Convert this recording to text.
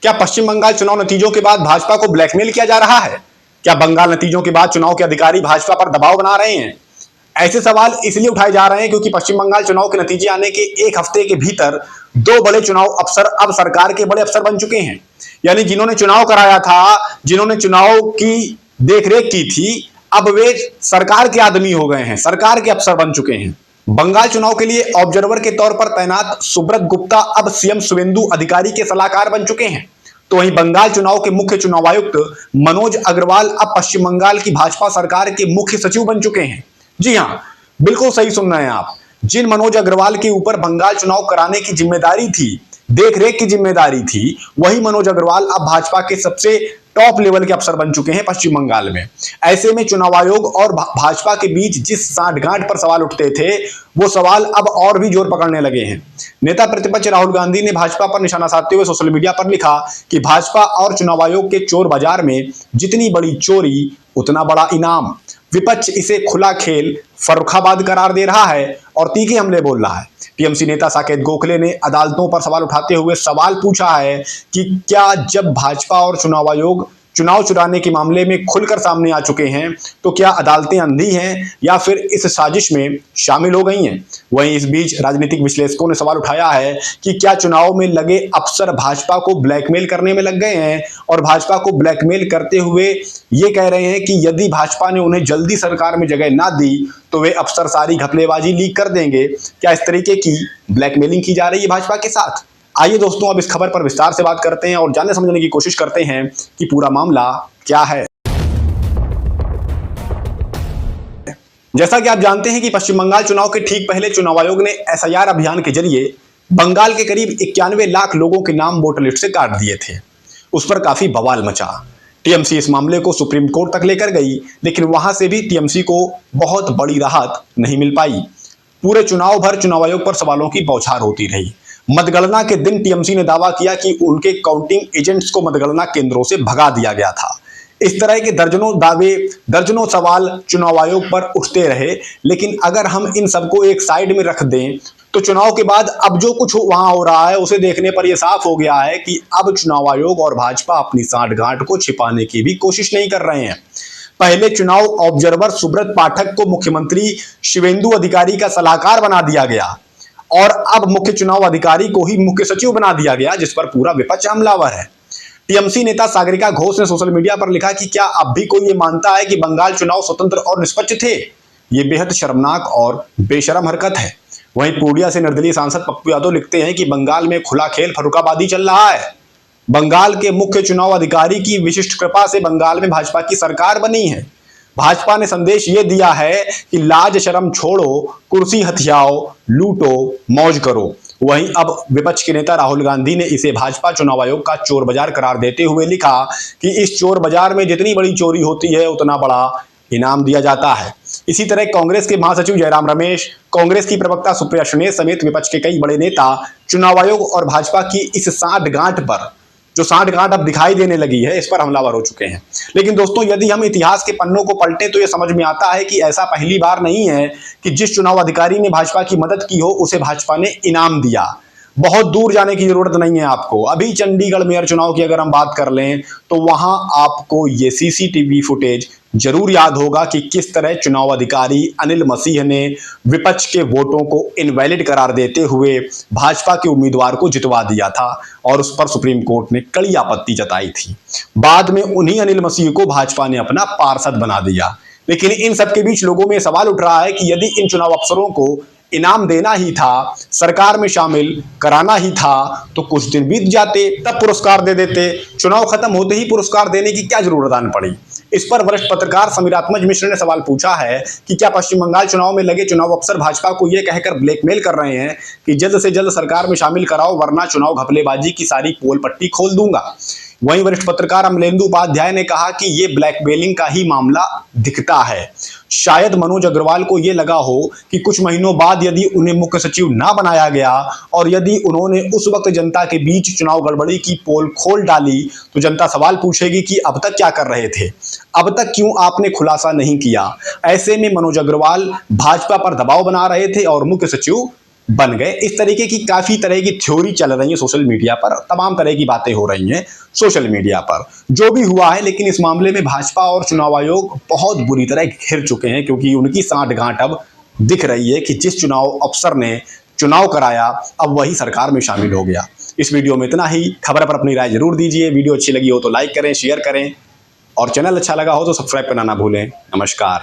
क्या पश्चिम बंगाल चुनाव नतीजों के बाद भाजपा को ब्लैकमेल किया जा रहा है? क्या बंगाल नतीजों के बाद चुनाव के अधिकारी भाजपा पर दबाव बना रहे हैं? ऐसे सवाल इसलिए उठाए जा रहे हैं क्योंकि पश्चिम बंगाल चुनाव के नतीजे आने के एक हफ्ते के भीतर दो बड़े चुनाव अफसर अब सरकार के बड़े अफसर बन चुके हैं। यानी जिन्होंने चुनाव कराया था, जिन्होंने चुनाव की देखरेख की थी, अब वे सरकार के आदमी हो गए हैं, सरकार के अफसर बन चुके हैं। बंगाल चुनाव के लिए ऑब्जर्वर के तौर पर तैनात सुब्रत गुप्ता अब सीएम शुवेंदु अधिकारी के सलाहकार बन चुके हैं। तो वहीं बंगाल चुनाव के मुख्य चुनाव आयुक्त मनोज अग्रवाल अब पश्चिम बंगाल की भाजपा सरकार के मुख्य सचिव बन चुके हैं। जी हां, बिल्कुल सही सुन रहे हैं आप। जिन मनोज अग्रवाल के ऊपर बंगाल चुनाव कराने की जिम्मेदारी थी, देखरेख की जिम्मेदारी थी, वही मनोज अग्रवाल अब भाजपा के सबसे टॉप लेवल के अफसर बन चुके हैं पश्चिम बंगाल में। ऐसे में चुनाव आयोग और भाजपा के बीच जिस सांठगांठ पर सवाल उठते थे, वो सवाल अब और भी जोर पकड़ने लगे हैं। नेता प्रतिपक्ष राहुल गांधी ने भाजपा पर निशाना साधते हुए सोशल मीडिया पर लिखा कि भाजपा और चुनाव आयोग के चोर बाजार में जितनी बड़ी चोरी उतना बड़ा इनाम। विपक्ष इसे खुला खेल फर्रुखाबाद करार दे रहा है और तीखे हमले बोल रहा है। टीएमसी नेता साकेत गोखले ने अदालतों पर सवाल उठाते हुए सवाल पूछा है कि क्या जब भाजपा और चुनाव आयोग चुनाव चुराने के मामले में खुलकर सामने आ चुके हैं, तो क्या अदालतें अंधी हैं या फिर इस साजिश में शामिल हो गई हैं? वहीं इस बीच राजनीतिक विश्लेषकों ने सवाल उठाया है कि क्या चुनाव में लगे अफसर भाजपा को ब्लैकमेल करने में लग गए हैं और भाजपा को ब्लैकमेल करते हुए ये कह रहे हैं कि यदि भाजपा ने उन्हें जल्दी सरकार में जगह ना दी तो वे अफसर सारी घपलेबाजी लीक कर देंगे। क्या इस तरीके की ब्लैकमेलिंग की जा रही है भाजपा के साथ? आइए दोस्तों, अब इस खबर पर विस्तार से बात करते हैं और जानने समझने की कोशिश करते हैं कि पूरा मामला क्या है। जैसा कि आप जानते हैं कि पश्चिम बंगाल चुनाव के ठीक पहले चुनाव आयोग ने एसआईआर अभियान के जरिए बंगाल के करीब 91 लाख लोगों के नाम वोटर लिस्ट से काट दिए थे। उस पर काफी बवाल मचा। टीएमसी इस मामले को सुप्रीम कोर्ट तक लेकर गई, लेकिन वहां से भी टीएमसी को बहुत बड़ी राहत नहीं मिल पाई। पूरे चुनाव भर चुनाव आयोग पर सवालों की बौछार होती रही। मतगणना के दिन टीएमसी ने दावा किया कि उनके काउंटिंग एजेंट्स को मतगणना केंद्रों से भगा दिया गया था। इस तरह के दर्जनों दावे, दर्जनों सवाल चुनाव आयोग पर उठते रहे। लेकिन अगर हम इन सबको एक साइड में रख दें तो चुनाव के बाद अब जो कुछ वहां हो रहा है उसे देखने पर यह साफ हो गया है कि अब चुनाव आयोग और भाजपा अपनी सांठगांठ को छिपाने की भी कोशिश नहीं कर रहे हैं। पहले चुनाव ऑब्जर्वर सुब्रत पाठक को मुख्यमंत्री शुवेंदु अधिकारी का सलाहकार बना दिया गया और अब मुख्य चुनाव अधिकारी को ही मुख्य सचिव बना दिया गया, जिस पर पूरा विपक्ष हमलावर है। टीएमसी नेता सागरिका घोष ने सोशल मीडिया पर लिखा कि क्या अब भी कोई ये मानता है कि बंगाल चुनाव स्वतंत्र और निष्पक्ष थे? ये बेहद शर्मनाक और बेशरम हरकत है। वहीं पूर्णिया से निर्दलीय सांसद पप्पू यादव लिखते हैं कि बंगाल में खुला खेल फर्रुखाबादी चल रहा है। बंगाल के मुख्य चुनाव अधिकारी की विशिष्ट कृपा से बंगाल में भाजपा की सरकार बनी है। भाजपा ने संदेश ये दिया है कि लाज शर्म छोड़ो, कुर्सी हथियाओ, लूटो, मौज करो। वहीं अब विपक्ष के नेता राहुल गांधी ने इसे भाजपा चुनाव आयोग का चोर बाजार करार देते हुए लिखा कि इस चोर बाजार में जितनी बड़ी चोरी होती है उतना बड़ा इनाम दिया जाता है। इसी तरह कांग्रेस के महासचिव जयराम रमेश, कांग्रेस की प्रवक्ता सुप्रिया सुले समेत विपक्ष के कई बड़े नेता चुनाव आयोग और भाजपा की इस सांठगांठ पर, जो सांठगांठ अब दिखाई देने लगी है, इस पर हमलावर हो चुके हैं। लेकिन दोस्तों, यदि हम इतिहास के पन्नों को पलटें तो यह समझ में आता है कि ऐसा पहली बार नहीं है कि जिस चुनाव अधिकारी ने भाजपा की मदद की हो उसे भाजपा ने इनाम दिया। बहुत दूर जाने की जरूरत नहीं है आपको। अभी चंडीगढ़ मेयर चुनाव की अगर हम बात कर लें तो वहां आपको ये सीसीटीवी फुटेज जरूर याद होगा कि किस तरह चुनाव अधिकारी अनिल मसीह ने विपक्ष के वोटों को इनवैलिड करार देते हुए भाजपा के उम्मीदवार को जितवा दिया था और उस पर सुप्रीम कोर्ट ने कड़ी आपत्ति जताई थी। बाद में उन्हीं अनिल मसीह को भाजपा ने अपना पार्षद बना दिया। लेकिन इन सबके बीच लोगों में सवाल उठ रहा है कि यदि इन चुनाव अफसरों को इनाम देना ही था, सरकार में शामिल कराना ही था, तो कुछ दिन बीत जाते तब पुरस्कार दे देते। चुनाव खत्म होते ही पुरस्कार देने की क्या जरूरत आन पड़ी? इस पर वरिष्ठ पत्रकार समीरात्मज मिश्र ने सवाल पूछा है कि क्या पश्चिम बंगाल चुनाव में लगे चुनाव अफसर भाजपा को यह कहकर ब्लैकमेल कर रहे हैं कि जल्द से जल्द सरकार में शामिल कराओ वरना चुनाव घपलेबाजी की सारी पोल पट्टी खोल दूंगा। वहीं वरिष्ठ पत्रकार अमलेंदु उपाध्याय ने कहा कि यह ब्लैकमेलिंग का ही मामला दिखता है। शायद मनोज अग्रवाल को यह लगा हो कि कुछ महीनों बाद यदि उन्हें मुख्य सचिव ना बनाया गया और यदि उन्होंने उस वक्त जनता के बीच चुनाव गड़बड़ी की पोल खोल डाली तो जनता सवाल पूछेगी कि अब तक क्या कर रहे थे, अब तक क्यों आपने खुलासा नहीं किया। ऐसे में मनोज अग्रवाल भाजपा पर दबाव बना रहे थे और मुख्य सचिव बन गए। इस तरीके की काफी तरह की थ्योरी चल रही है सोशल मीडिया पर, तमाम तरह की बातें हो रही हैं सोशल मीडिया पर। जो भी हुआ है, लेकिन इस मामले में भाजपा और चुनाव आयोग बहुत बुरी तरह घिर चुके हैं, क्योंकि उनकी सांठगांठ अब दिख रही है कि जिस चुनाव अफसर ने चुनाव कराया अब वही सरकार में शामिल हो गया। इस वीडियो में इतना ही। खबर पर अपनी राय जरूर दीजिए। वीडियो अच्छी लगी हो तो लाइक करें, शेयर करें और चैनल अच्छा लगा हो तो सब्सक्राइब करना ना भूलें। नमस्कार।